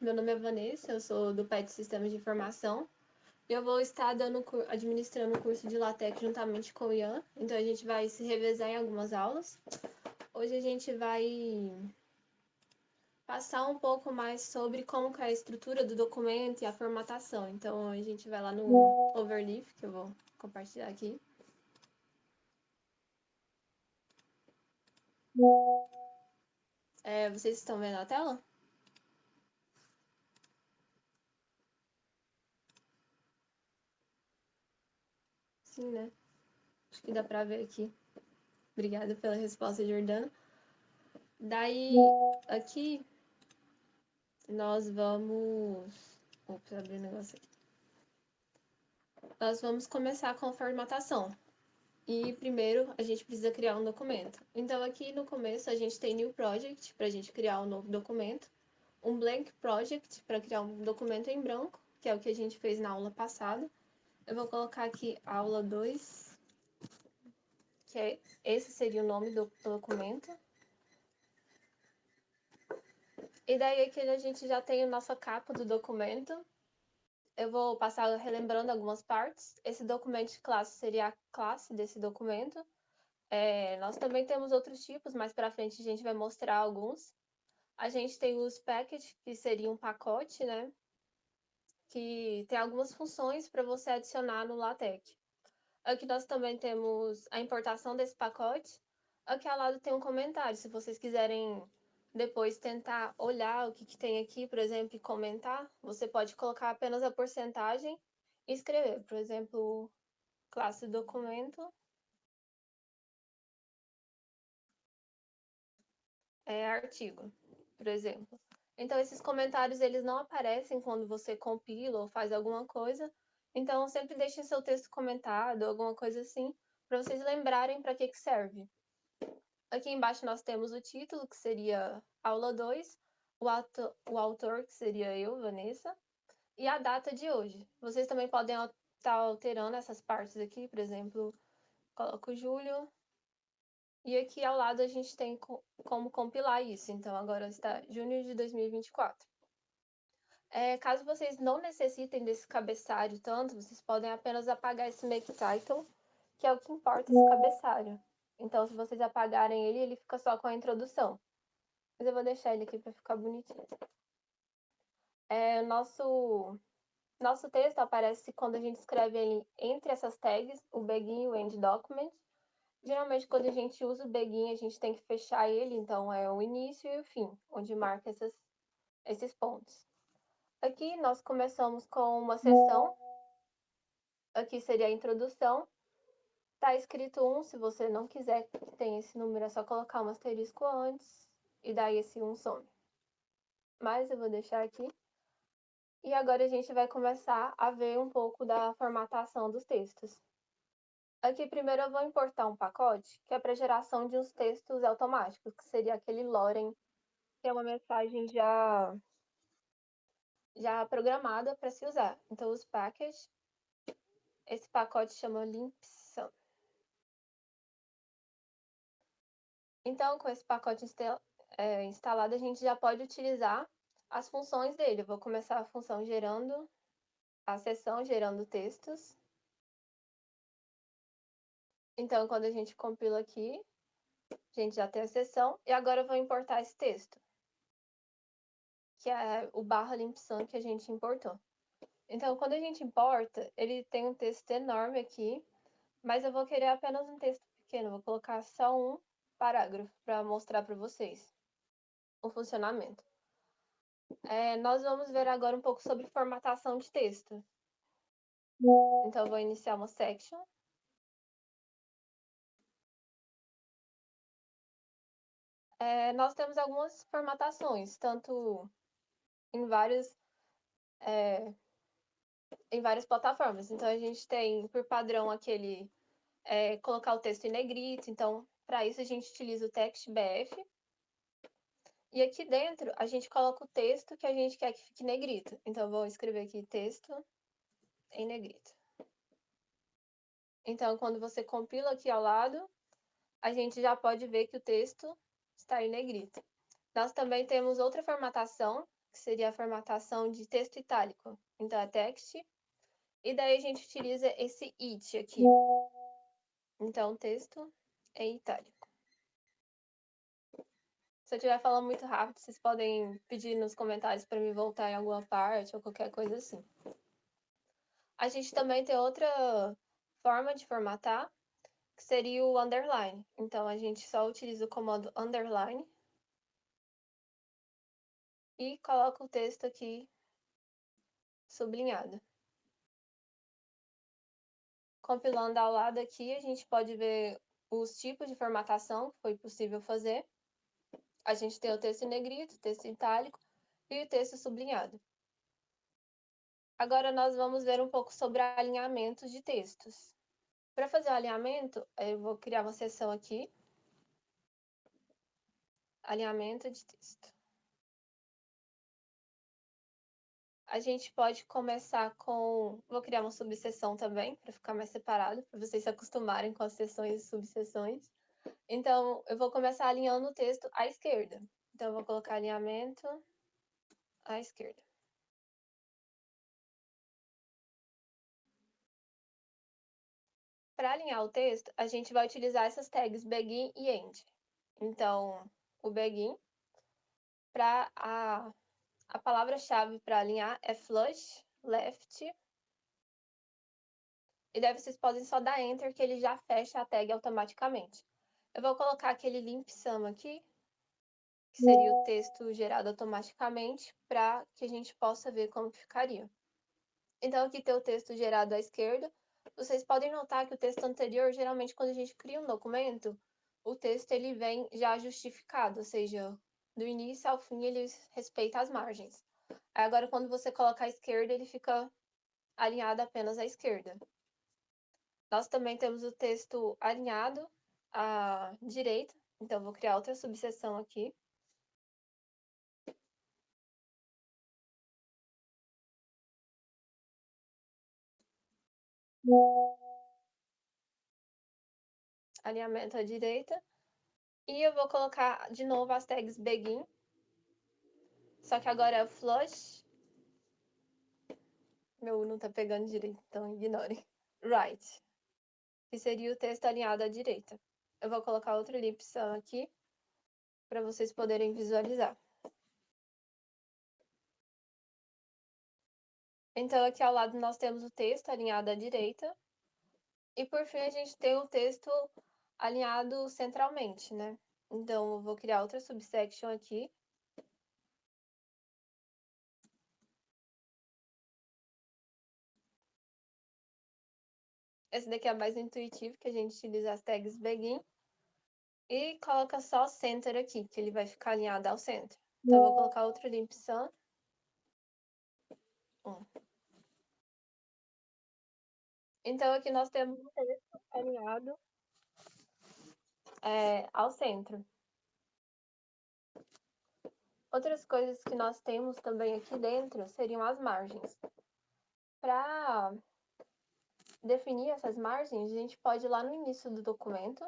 meu nome é Vanessa, eu sou do PET Sistemas de Informação. Eu vou estar administrando o curso de LaTeX juntamente com o Ian, então a gente vai se revezar em algumas aulas. Hoje a gente vai passar um pouco mais sobre como que é a estrutura do documento e a formatação. Então a gente vai lá no Overleaf, que eu vou compartilhar aqui. Vocês estão vendo a tela? Sim, né? Acho que dá pra ver aqui. Obrigada pela resposta, Jordana. Daí, aqui, nós vamos... Ops, abri o negócio aqui. Nós vamos começar com a formatação. E primeiro, a gente precisa criar um documento. Então, aqui no começo, a gente tem New Project, para a gente criar um novo documento. Um Blank Project, para criar um documento em branco, que é o que a gente fez na aula passada. Eu vou colocar aqui aula 2, que esse seria o nome do documento. E daí aqui a gente já tem a nossa capa do documento. Eu vou passar relembrando algumas partes. Esse documento de classe seria a classe desse documento. Nós também temos outros tipos, mais para frente a gente vai mostrar alguns. A gente tem os package, que seria um pacote, né? Que tem algumas funções para você adicionar no LaTeX. Aqui nós também temos a importação desse pacote. Aqui ao lado tem um comentário, se vocês quiserem depois tentar olhar o que tem aqui, por exemplo, e comentar, você pode colocar apenas a porcentagem e escrever, por exemplo, classe documento, artigo, por exemplo. Então, esses comentários, eles não aparecem quando você compila ou faz alguma coisa. Então, sempre deixem seu texto comentado, alguma coisa assim, para vocês lembrarem para que serve. Aqui embaixo nós temos o título, que seria aula 2, o autor, que seria eu, Vanessa, e a data de hoje. Vocês também podem estar alterando essas partes aqui, por exemplo, coloco julho, e aqui ao lado a gente tem como compilar isso. Então, agora está junho de 2024. Caso vocês não necessitem desse cabeçalho tanto, vocês podem apenas apagar esse make title, que é o que importa esse cabeçalho. Então, se vocês apagarem ele, ele fica só com a introdução. Mas eu vou deixar ele aqui para ficar bonitinho. Nosso texto aparece quando a gente escreve ele entre essas tags, o begin e o end document. Geralmente, quando a gente usa o begin, a gente tem que fechar ele, então é o início e o fim, onde marca esses pontos. Aqui nós começamos com uma seção. Aqui seria a introdução. Tá escrito 1, se você não quiser que tenha esse número, é só colocar um asterisco antes, e daí esse 1 some. Mas eu vou deixar aqui. E agora a gente vai começar a ver um pouco da formatação dos textos. Aqui primeiro eu vou importar um pacote que é para geração de uns textos automáticos, que seria aquele Loren, que é uma mensagem já programada para se usar. Então os packages, esse pacote chama limpsum. Então com esse pacote instalado a gente já pode utilizar as funções dele. Eu vou começar a função gerando, a seção gerando textos. Então quando a gente compila aqui, a gente já tem a seção, e agora eu vou importar esse texto, que é o barra limpsum que a gente importou. Então, quando a gente importa, ele tem um texto enorme aqui, mas eu vou querer apenas um texto pequeno, vou colocar só um parágrafo para mostrar para vocês o funcionamento. Nós vamos ver agora um pouco sobre formatação de texto. Então, eu vou iniciar uma section. Nós temos algumas formatações, tanto em várias plataformas. Então, a gente tem, por padrão, aquele colocar o texto em negrito. Então, para isso, a gente utiliza o TextBF. E aqui dentro, a gente coloca o texto que a gente quer que fique negrito. Então, eu vou escrever aqui texto em negrito. Então, quando você compila aqui ao lado, a gente já pode ver que o texto está em negrito. Nós também temos outra formatação, que seria a formatação de texto itálico. Então, é text. E daí a gente utiliza esse it aqui. Então, o texto é itálico. Se eu estiver falando muito rápido, vocês podem pedir nos comentários para me voltar em alguma parte ou qualquer coisa assim. A gente também tem outra forma de formatar, que seria o underline. Então, a gente só utiliza o comando underline e coloca o texto aqui sublinhado. Compilando ao lado aqui, a gente pode ver os tipos de formatação que foi possível fazer. A gente tem o texto em negrito, o texto itálico e o texto sublinhado. Agora nós vamos ver um pouco sobre alinhamento de textos. Para fazer o alinhamento, eu vou criar uma seção aqui. Alinhamento de texto. A gente pode começar com... Vou criar uma subseção também, para ficar mais separado, para vocês se acostumarem com as seções e subseções. Então, eu vou começar alinhando o texto à esquerda. Então, eu vou colocar alinhamento à esquerda. Para alinhar o texto, a gente vai utilizar essas tags begin e end. Então, o begin, para a palavra-chave para alinhar é flush, left. E daí vocês podem só dar enter que ele já fecha a tag automaticamente. Eu vou colocar aquele limp sum aqui, que seria o texto gerado automaticamente, para que a gente possa ver como ficaria. Então, aqui tem o texto gerado à esquerda. Vocês podem notar que o texto anterior, geralmente, quando a gente cria um documento, o texto ele vem já justificado, ou seja, do início ao fim ele respeita as margens. Aí, agora, quando você coloca à esquerda, ele fica alinhado apenas à esquerda. Nós também temos o texto alinhado à direita, então vou criar outra subseção aqui. Alinhamento à direita. E eu vou colocar de novo as tags begin, só que agora é o flush. Meu não tá pegando direito, então ignorem. Right, que seria o texto alinhado à direita. Eu vou colocar outra elipsão aqui, para vocês poderem visualizar. Então, aqui ao lado nós temos o texto alinhado à direita. E por fim, a gente tem o texto alinhado centralmente, né? Então, eu vou criar outra subsection aqui. Esse daqui é mais intuitivo, que a gente utiliza as tags begin. E coloca só center aqui, que ele vai ficar alinhado ao centro. Então, eu vou colocar outro limp sum. Então, aqui nós temos um texto alinhado ao centro. Outras coisas que nós temos também aqui dentro seriam as margens. Para definir essas margens, a gente pode ir lá no início do documento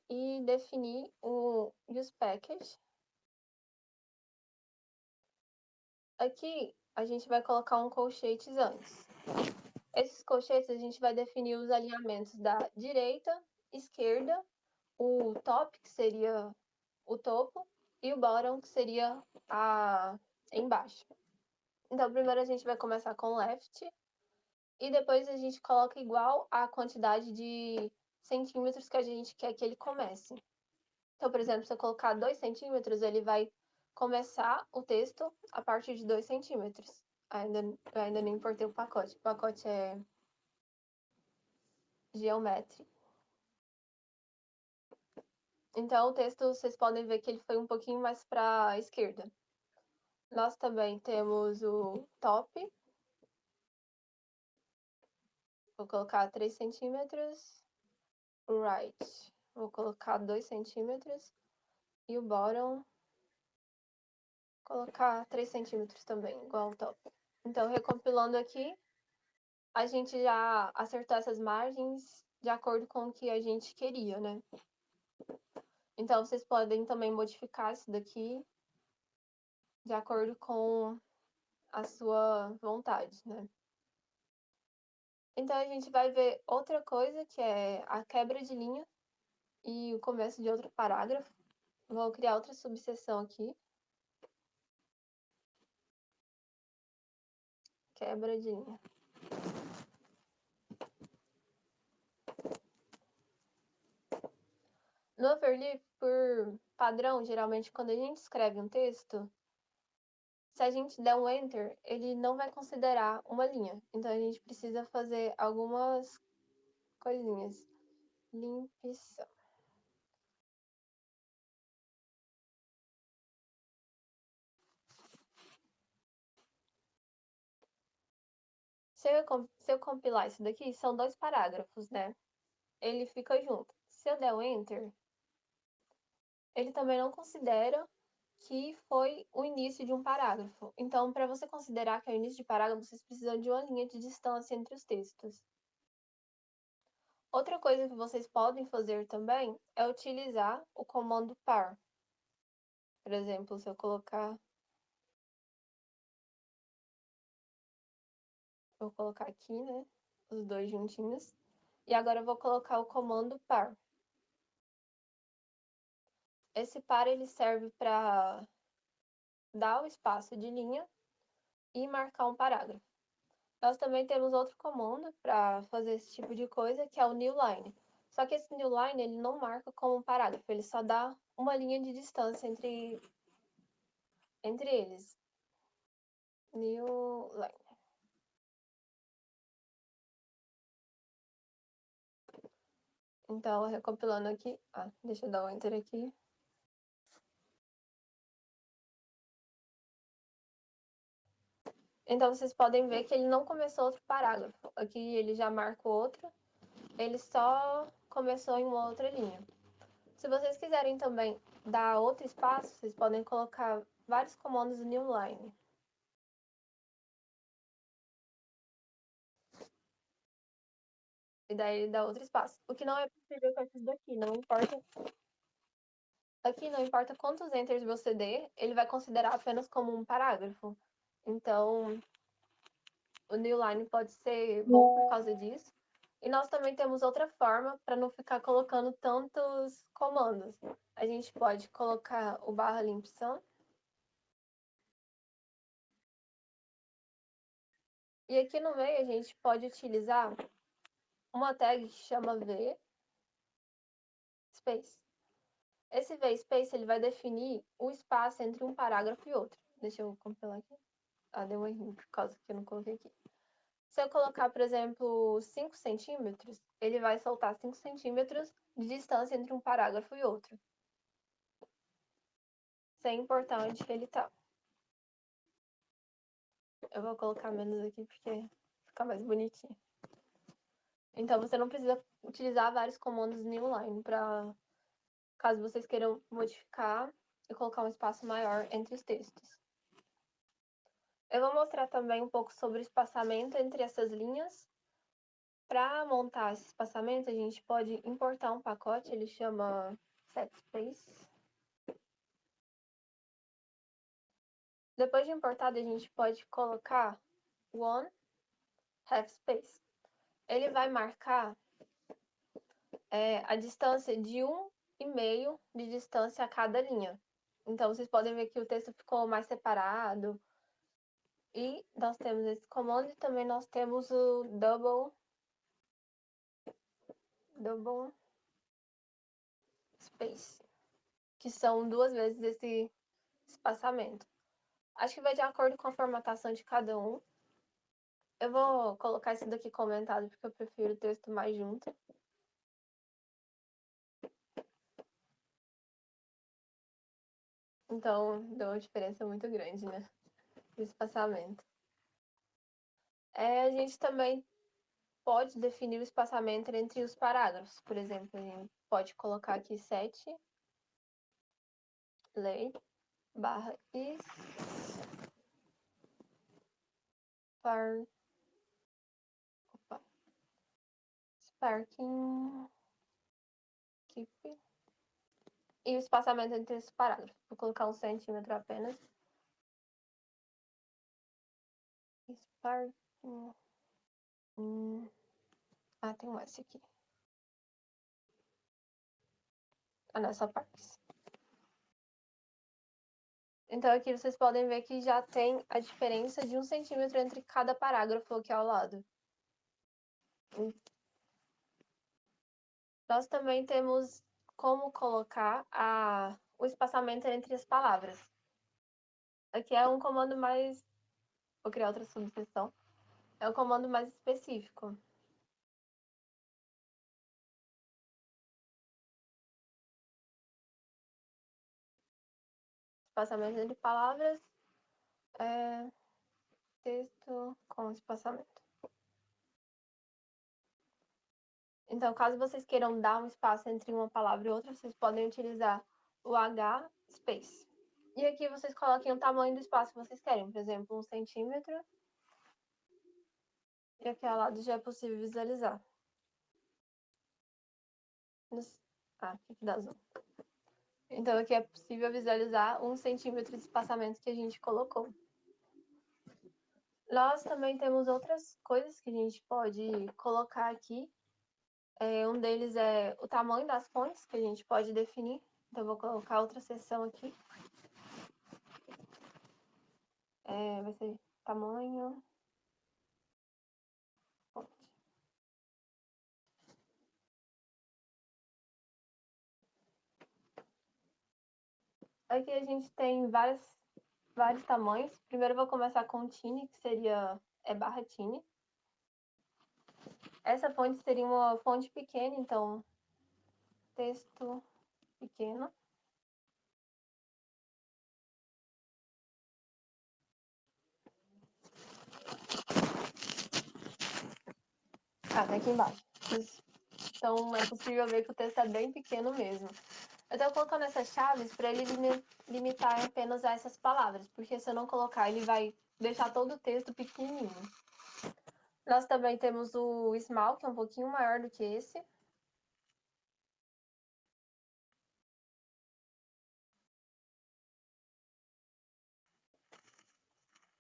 e definir o use package. Aqui, a gente vai colocar um colchetes antes. Esses colchetes, a gente vai definir os alinhamentos da direita, esquerda, o top, que seria o topo, e o bottom, que seria embaixo. Então, primeiro a gente vai começar com left, e depois a gente coloca igual a quantidade de centímetros que a gente quer que ele comece. Então, por exemplo, se eu colocar 2 centímetros, ele vai começar o texto a partir de 2 centímetros. Eu ainda não importei o pacote. O pacote é Geometry. Então, o texto, vocês podem ver que ele foi um pouquinho mais para a esquerda. Nós também temos o top. Vou colocar 3 centímetros. Right. Vou colocar 2 centímetros. E o bottom, colocar 3 centímetros também, igual o top. Então, recompilando aqui, a gente já acertou essas margens de acordo com o que a gente queria, né? Então, vocês podem também modificar isso daqui de acordo com a sua vontade, né? Então a gente vai ver outra coisa que é a quebra de linha e o começo de outro parágrafo. Vou criar outra subseção aqui. Quebra de linha. No Overleaf, por padrão, geralmente quando a gente escreve um texto, se a gente der um Enter, ele não vai considerar uma linha. Então a gente precisa fazer algumas coisinhas. Limpição. Se eu compilar isso daqui, são 2 parágrafos, né? Ele fica junto. Se eu der um Enter, ele também não considera que foi o início de um parágrafo. Então, para você considerar que é o início de parágrafo, vocês precisam de uma linha de distância entre os textos. Outra coisa que vocês podem fazer também é utilizar o comando par. Por exemplo, se eu colocar... Vou colocar aqui, né? Os dois juntinhos. E agora eu vou colocar o comando par. Esse par, ele serve para dar o espaço de linha e marcar um parágrafo. Nós também temos outro comando para fazer esse tipo de coisa, que é o newline. Só que esse newline, ele não marca como um parágrafo, ele só dá uma linha de distância entre eles. Newline. Então, recopilando aqui... deixa eu dar um enter aqui. Então, vocês podem ver que ele não começou outro parágrafo. Aqui ele já marcou outro. Ele só começou em uma outra linha. Se vocês quiserem também dar outro espaço, vocês podem colocar vários comandos no newline. E daí ele dá outro espaço. O que não é possível com esses daqui, não importa. Aqui não importa quantos enters você dê, ele vai considerar apenas como um parágrafo. Então, o newline pode ser bom por causa disso. E nós também temos outra forma para não ficar colocando tantos comandos. A gente pode colocar o barra limp_sum. E aqui no meio a gente pode utilizar uma tag que chama vSpace. Esse vSpace ele vai definir o espaço entre um parágrafo e outro. Deixa eu compilar aqui. Deu um erro por causa que eu não coloquei aqui. Se eu colocar, por exemplo, 5 centímetros, ele vai soltar 5 centímetros de distância entre um parágrafo e outro. Sem importar onde ele tá. Eu vou colocar menos aqui porque fica mais bonitinho. Então, você não precisa utilizar vários comandos newline para caso vocês queiram modificar e colocar um espaço maior entre os textos. Eu vou mostrar também um pouco sobre o espaçamento entre essas linhas. Para montar esse espaçamento, a gente pode importar um pacote, ele chama setSpace. Depois de importado, a gente pode colocar one half space. Ele vai marcar a distância de 1,5 de distância a cada linha. Então, vocês podem ver que o texto ficou mais separado. E nós temos esse comando e também nós temos o double space, que são 2 vezes esse espaçamento. Acho que vai de acordo com a formatação de cada um. Eu vou colocar isso daqui comentado porque eu prefiro o texto mais junto. Então, deu uma diferença muito grande, né? De espaçamento. A gente também pode definir o espaçamento entre os parágrafos. Por exemplo, a gente pode colocar aqui 7 lay barra is sparking keep e o espaçamento entre os parágrafos. Vou colocar 1 centímetro apenas. Spark. Tem um S aqui. Nessa parte. Então aqui vocês podem ver que já tem a diferença de 1 centímetro entre cada parágrafo aqui ao lado. Nós também temos como colocar o espaçamento entre as palavras. Aqui é um comando mais... Vou criar outra subseção. É um comando mais específico. Espaçamento entre palavras, texto com espaçamento. Então, caso vocês queiram dar um espaço entre uma palavra e outra, vocês podem utilizar o H space. E aqui vocês coloquem o tamanho do espaço que vocês querem, por exemplo, 1 centímetro. E aqui ao lado já é possível visualizar. Aqui dá zoom. Então aqui é possível visualizar 1 centímetro de espaçamento que a gente colocou. Nós também temos outras coisas que a gente pode colocar aqui. Um deles é o tamanho das fontes, que a gente pode definir. Então eu vou colocar outra seção aqui. Vai ser tamanho, fonte. Aqui a gente tem vários tamanhos. Primeiro eu vou começar com o Tiny, que seria barra Tiny. Essa fonte seria uma fonte pequena, então texto pequeno. Tá aqui embaixo. Então é possível ver que o texto é bem pequeno mesmo. Eu tô colocando essas chaves para ele limitar apenas a essas palavras, porque se eu não colocar, ele vai deixar todo o texto pequenininho. Nós também temos o Small, que é um pouquinho maior do que esse.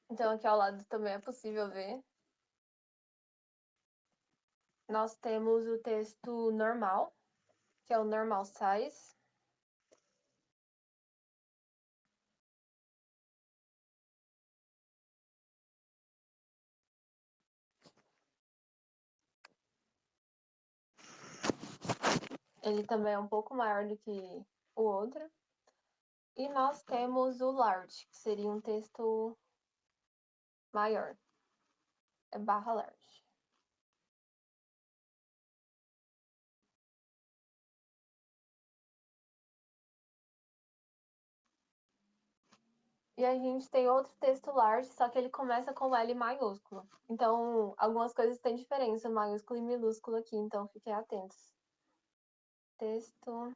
Então aqui ao lado também é possível ver. Nós temos o texto normal, que é o normal size. Ele também é um pouco maior do que o outro. E nós temos o large, que seria um texto maior. É barra large. E a gente tem outro texto large, só que ele começa com L maiúsculo. Então, algumas coisas têm diferença, maiúsculo e minúsculo aqui, então fiquem atentos. Texto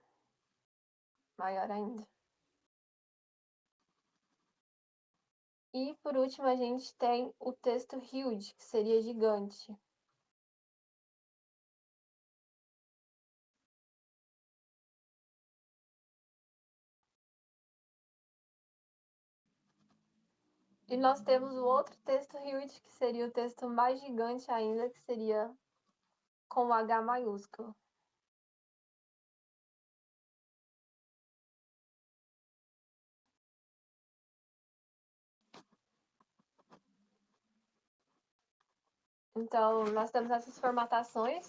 maior ainda. E, por último, a gente tem o texto huge, que seria gigante. E nós temos o outro texto huge, que seria o texto mais gigante ainda, que seria com H maiúsculo. Então, nós temos essas formatações,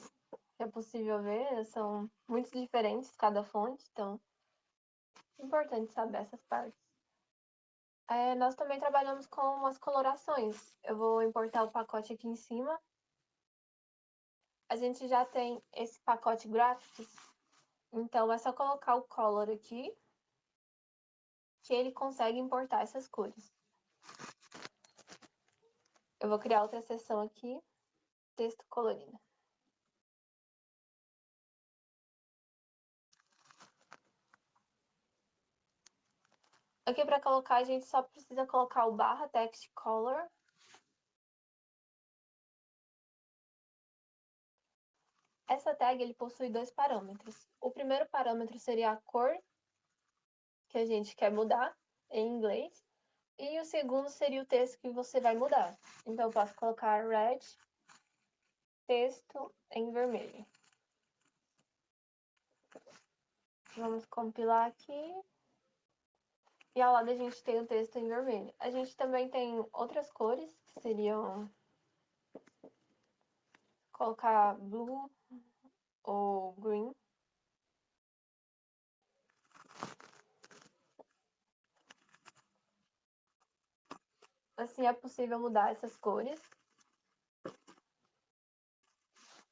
que é possível ver, são muito diferentes cada fonte, então é importante saber essas partes. Nós também trabalhamos com as colorações. Eu vou importar o pacote aqui em cima. A gente já tem esse pacote Graphics, então é só colocar o color aqui, que ele consegue importar essas cores. Eu vou criar outra seção aqui, texto colorido. Aqui para colocar, a gente só precisa colocar o barra text color. Essa tag ele possui 2 parâmetros. O primeiro parâmetro seria a cor que a gente quer mudar em inglês. E o segundo seria o texto que você vai mudar. Então, eu posso colocar red, texto em vermelho. Vamos compilar aqui. E ao lado a gente tem o texto em vermelho. A gente também tem outras cores, que seriam colocar blue ou green. Assim é possível mudar essas cores.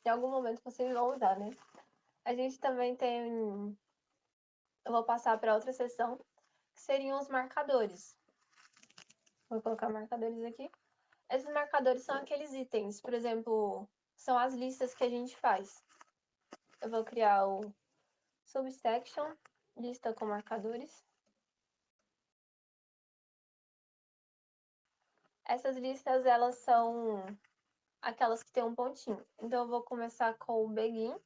Em algum momento vocês vão usar, né? A gente também tem... Eu vou passar para outra seção, que seriam os marcadores. Vou colocar marcadores aqui. Esses marcadores são aqueles itens, por exemplo, são as listas que a gente faz. Eu vou criar o subsection, lista com marcadores. Essas listas, elas são aquelas que tem um pontinho. Então, eu vou começar com o begin,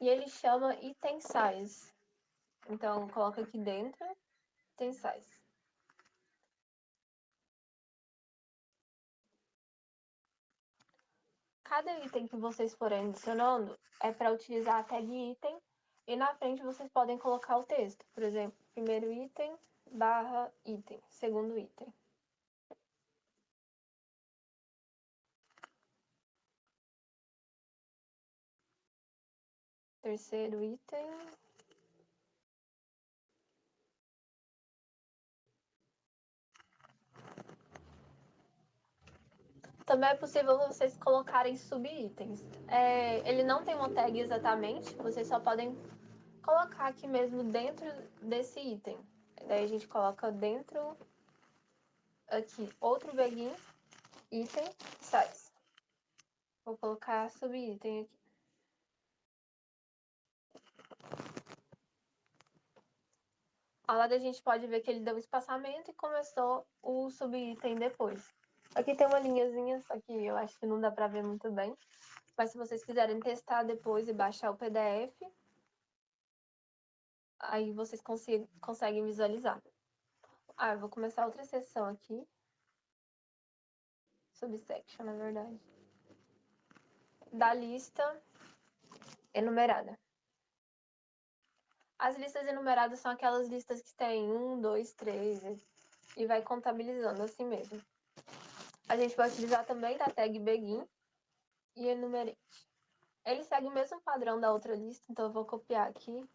e ele chama item size. Então, coloca aqui dentro, item size. Cada item que vocês forem adicionando é para utilizar a tag item, e na frente vocês podem colocar o texto. Por exemplo, primeiro item, barra item, segundo item. Terceiro item. Também é possível vocês colocarem subitens. Ele não tem uma tag exatamente, vocês só podem colocar aqui mesmo dentro desse item. Daí a gente coloca dentro, aqui, outro begin, item, size. Vou colocar subitem aqui. Ao lado a gente pode ver que ele deu espaçamento e começou o subitem depois. Aqui tem uma linhazinha, só que eu acho que não dá pra ver muito bem. Mas se vocês quiserem testar depois e baixar o PDF, aí vocês conseguem visualizar. Eu vou começar outra seção aqui. Subsection, na verdade. Da lista enumerada. As listas enumeradas são aquelas listas que tem 1, 2, 3 e vai contabilizando assim mesmo. A gente vai utilizar também da tag begin e enumerate. Ele segue o mesmo padrão da outra lista, então eu vou copiar aqui.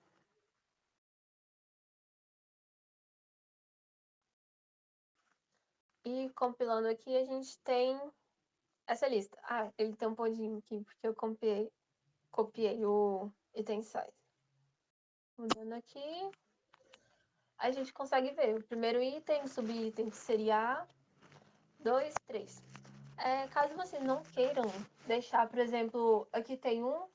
E compilando aqui, a gente tem essa lista. Ele tem um pontinho aqui, porque eu copiei o item size. Mudando aqui, a gente consegue ver o primeiro item, o subitem que seria A, 2, 3. Caso vocês não queiram deixar, por exemplo, aqui tem 1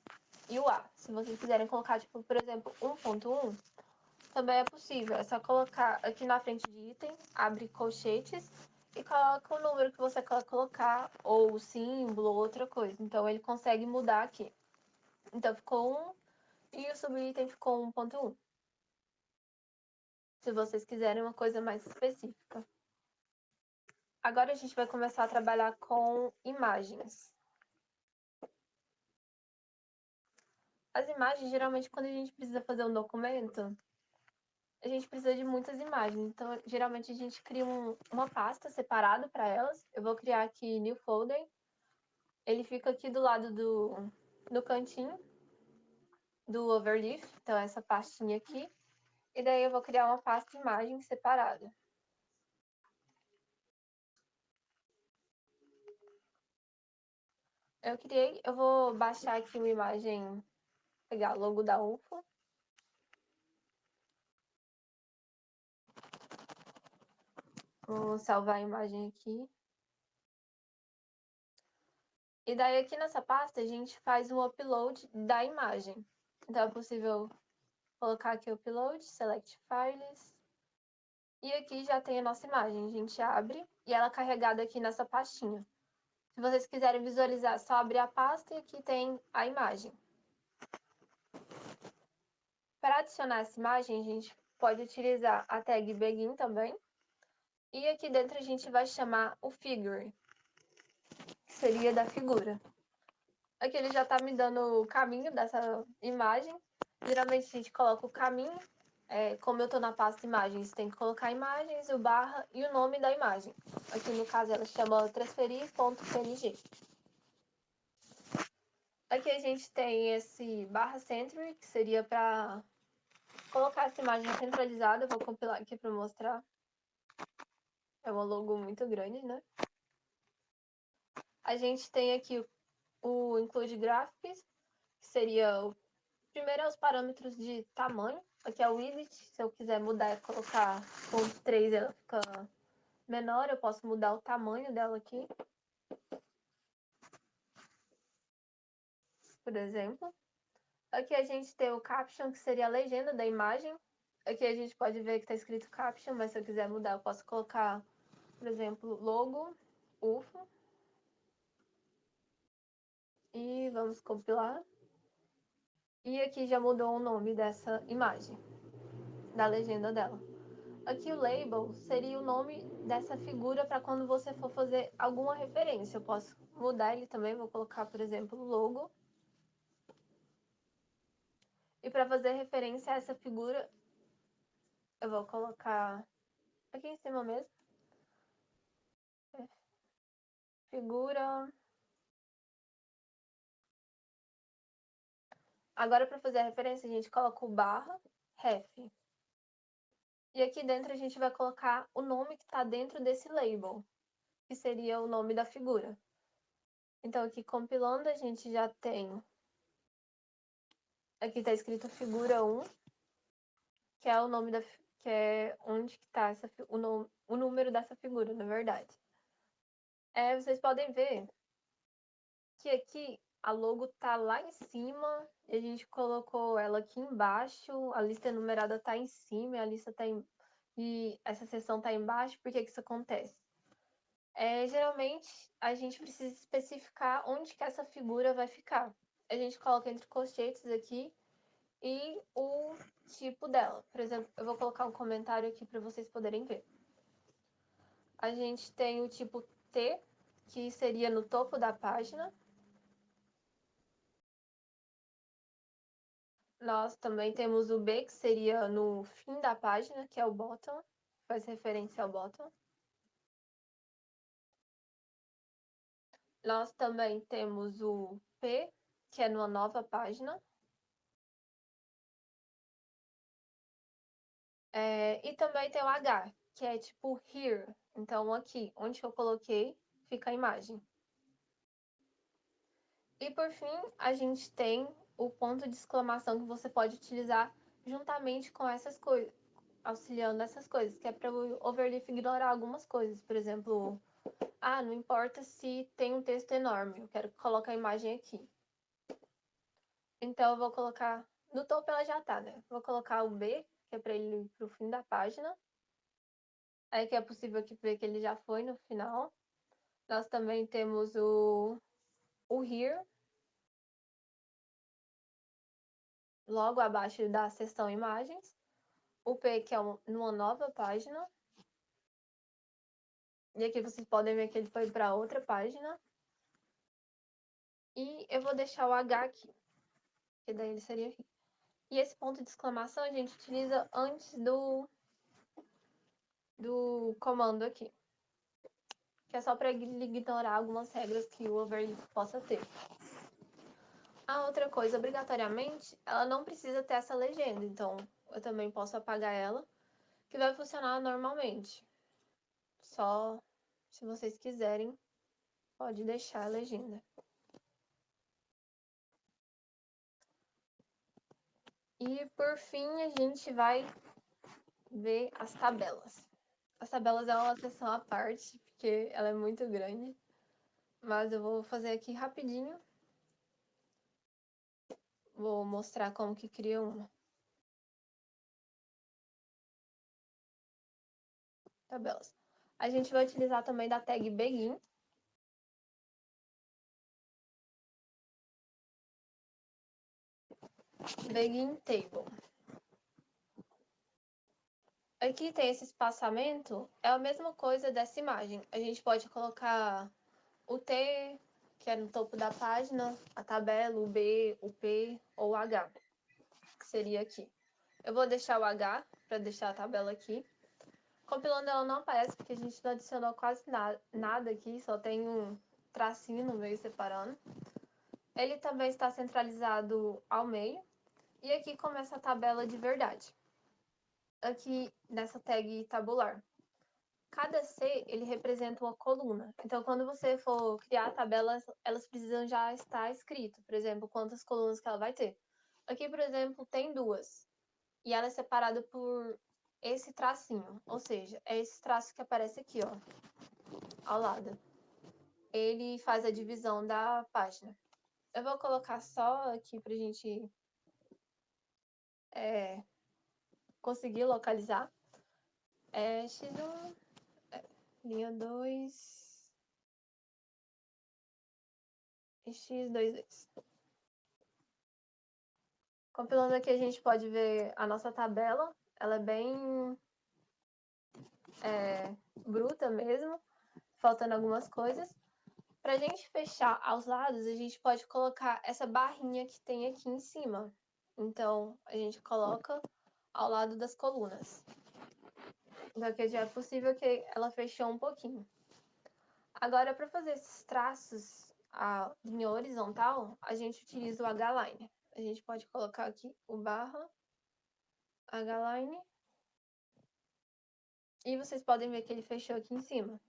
e o A. Se vocês quiserem colocar, tipo, por exemplo, 1.1, também é possível. É só colocar aqui na frente de item, abre colchetes e coloca o número que você quer colocar, ou o símbolo, ou outra coisa. Então, ele consegue mudar aqui. Então, ficou 1 e o subitem ficou 1.1. Se vocês quiserem uma coisa mais específica. Agora a gente vai começar a trabalhar com imagens. As imagens, geralmente, quando a gente precisa fazer um documento, a gente precisa de muitas imagens. Então, geralmente, a gente cria uma pasta separada para elas. Eu vou criar aqui New Folder. Ele fica aqui do lado do cantinho do Overleaf. Então, essa pastinha aqui. E daí, eu vou criar uma pasta imagem separada. Eu vou baixar aqui uma imagem, pegar o logo da UFO. Vou salvar a imagem aqui. E daí, aqui nessa pasta, a gente faz o upload da imagem. Então, é possível colocar aqui upload, select files. E aqui já tem a nossa imagem. A gente abre e ela é carregada aqui nessa pastinha. Se vocês quiserem visualizar, é só abrir a pasta e aqui tem a imagem. Para adicionar essa imagem, a gente pode utilizar a tag begin também. E aqui dentro a gente vai chamar o figure, que seria da figura. Aqui ele já tá me dando o caminho dessa imagem. Geralmente a gente coloca o caminho. Como eu tô na pasta imagens, tem que colocar imagens, o barra e o nome da imagem. Aqui no caso ela chama transferir.png. Aqui a gente tem esse barra century, que seria para colocar essa imagem centralizada. Eu vou compilar aqui para mostrar. É uma logo muito grande, né? A gente tem aqui o include graphics, que seria o primeiro é os parâmetros de tamanho. Aqui é o width, se eu quiser mudar e colocar ponto 3, ela fica menor, eu posso mudar o tamanho dela aqui. Por exemplo. Aqui a gente tem o caption, que seria a legenda da imagem. Aqui a gente pode ver que está escrito caption, mas se eu quiser mudar, eu posso colocar, por exemplo, logo, UFO. E vamos compilar. E aqui já mudou o nome dessa imagem, da legenda dela. Aqui o label seria o nome dessa figura para quando você for fazer alguma referência. Eu posso mudar ele também, vou colocar, por exemplo, logo. E para fazer referência a essa figura, eu vou colocar aqui em cima mesmo. Figura. Agora, para fazer a referência, a gente coloca o barra ref. E aqui dentro a gente vai colocar o nome que está dentro desse label, que seria o nome da figura. Então, aqui compilando, a gente já tem... Aqui está escrito figura 1, que é o nome da... que é onde que está o número dessa figura, na verdade. Vocês podem ver que aqui a logo tá lá em cima e a gente colocou ela aqui embaixo, a lista numerada tá em cima e a lista tá e essa seção tá embaixo. Por que isso acontece? Geralmente a gente precisa especificar onde que essa figura vai ficar. A gente coloca entre colchetes aqui e o tipo dela. Por exemplo, eu vou colocar um comentário aqui para vocês poderem ver. A gente tem o tipo T, que seria no topo da página. Nós também temos o B, que seria no fim da página, que é o bottom, faz referência ao bottom. Nós também temos o P, que é numa nova página. E também tem o H, que é tipo here. Então, aqui, onde eu coloquei, fica a imagem. E por fim, a gente tem o ponto de exclamação que você pode utilizar juntamente com essas coisas, auxiliando essas coisas, que é para o overleaf ignorar algumas coisas. Por exemplo, não importa se tem um texto enorme, eu quero colocar a imagem aqui. Então, eu vou colocar... No topo ela já tá, né? Vou colocar o B, que é para ele ir pro fim da página. Aí que é possível ver que ele já foi no final. Nós também temos o here, logo abaixo da seção imagens. O P, que é numa nova página. E aqui vocês podem ver que ele foi para outra página. E eu vou deixar o H aqui, que daí ele seria aqui. E esse ponto de exclamação a gente utiliza antes do comando aqui, que é só para ignorar algumas regras que o overleaf possa ter. A outra coisa, obrigatoriamente, ela não precisa ter essa legenda, então eu também posso apagar ela, que vai funcionar normalmente. Só se vocês quiserem, pode deixar a legenda. E por fim, a gente vai ver as tabelas. As tabelas é uma seção à parte, porque ela é muito grande, mas eu vou fazer aqui rapidinho. Vou mostrar como que cria uma. Tabelas. A gente vai utilizar também da tag begin. Begin table. Aqui tem esse espaçamento, é a mesma coisa dessa imagem. A gente pode colocar o T, que é no topo da página, a tabela, o B, o P ou o H, que seria aqui. Eu vou deixar o H para deixar a tabela aqui. Compilando ela não aparece porque a gente não adicionou quase nada aqui, só tem um tracinho no meio separando. Ele também está centralizado ao meio. E aqui começa a tabela de verdade. Aqui nessa tag tabular. Cada C, ele representa uma coluna. Então, quando você for criar tabelas, elas precisam já estar escrito. Por exemplo, quantas colunas que ela vai ter. Aqui, por exemplo, tem 2. E ela é separada por esse tracinho. Ou seja, é esse traço que aparece aqui, ó, ao lado. Ele faz a divisão da página. Eu vou colocar só aqui pra gente conseguir localizar. X1, linha 2 e X22. Compilando aqui, a gente pode ver a nossa tabela. Ela é bem bruta mesmo, faltando algumas coisas. Para a gente fechar aos lados, a gente pode colocar essa barrinha que tem aqui em cima. Então, a gente coloca ao lado das colunas. Então, aqui já é possível que ela fechou um pouquinho. Agora, para fazer esses traços, a linha horizontal, a gente utiliza o H-line. A gente pode colocar aqui o barra H-line. E vocês podem ver que ele fechou aqui em cima.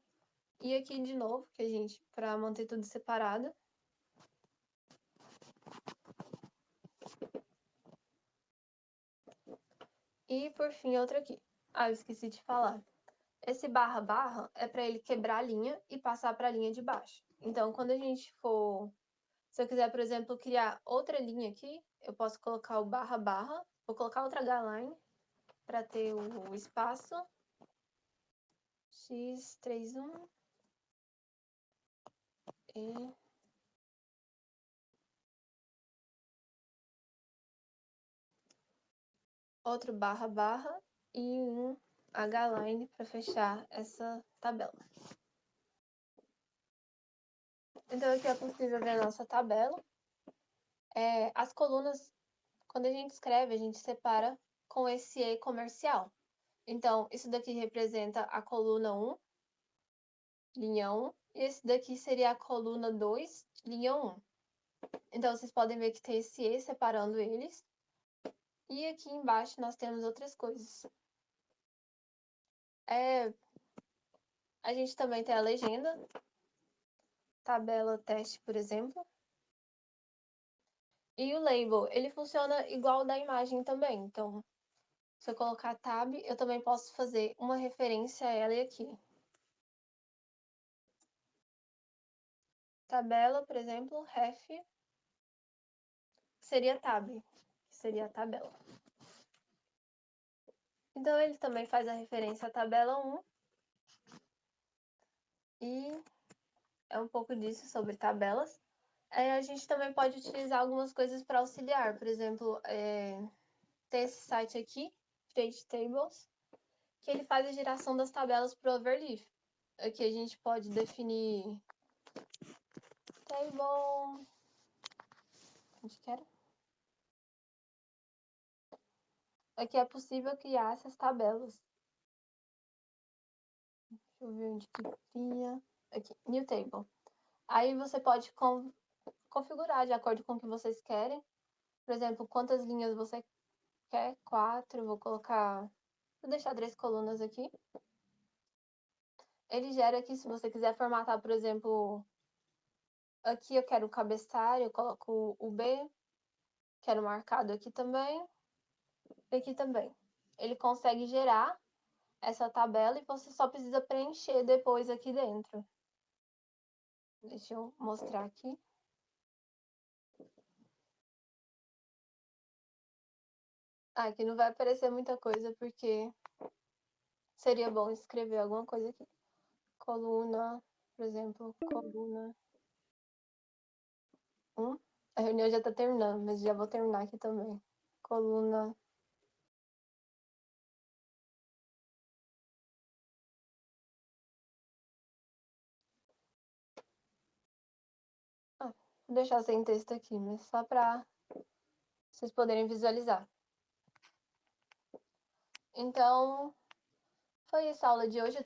E aqui de novo, que a gente, para manter tudo separado. E por fim, outra aqui. Ah, eu esqueci de falar. Esse barra barra é para ele quebrar a linha e passar para a linha de baixo. Então, quando a gente for, se eu quiser, por exemplo, criar outra linha aqui, eu posso colocar o barra barra, vou colocar outra H-line para ter o espaço X31 e outro barra barra e um H-line para fechar essa tabela. Então, aqui é possível ver a nossa tabela. As colunas, quando a gente escreve, a gente separa com esse E comercial. Então, isso daqui representa a coluna 1, linha 1, e esse daqui seria a coluna 2, linha 1. Então, vocês podem ver que tem esse E separando eles. E aqui embaixo nós temos outras coisas. A gente também tem a legenda, tabela teste, por exemplo. E o label, ele funciona igual da imagem também. Então, se eu colocar tab, eu também posso fazer uma referência a ela aqui. Tabela, por exemplo, ref, seria tab, que seria a tabela. Então, ele também faz a referência à tabela 1. E é um pouco disso sobre tabelas. A gente também pode utilizar algumas coisas para auxiliar. Por exemplo, tem esse site aqui, Create Tables, que ele faz a geração das tabelas para o Overleaf. Aqui a gente pode definir table. Onde que era? Aqui é possível criar essas tabelas. Deixa eu ver onde que cria. Aqui, New Table. Aí você pode configurar de acordo com o que vocês querem. Por exemplo, quantas linhas você quer? 4. Vou colocar. Vou deixar 3 colunas aqui. Ele gera aqui, se você quiser formatar, por exemplo, aqui eu quero o cabeçalho, eu coloco o B, quero marcado aqui também, e aqui também. Ele consegue gerar essa tabela e você só precisa preencher depois aqui dentro. Deixa eu mostrar aqui. Aqui não vai aparecer muita coisa porque seria bom escrever alguma coisa aqui. Coluna, por exemplo, coluna 1. A reunião já está terminando, mas já vou terminar aqui também. Coluna Vou deixar sem texto aqui, mas só para vocês poderem visualizar. Então, foi essa a aula de hoje.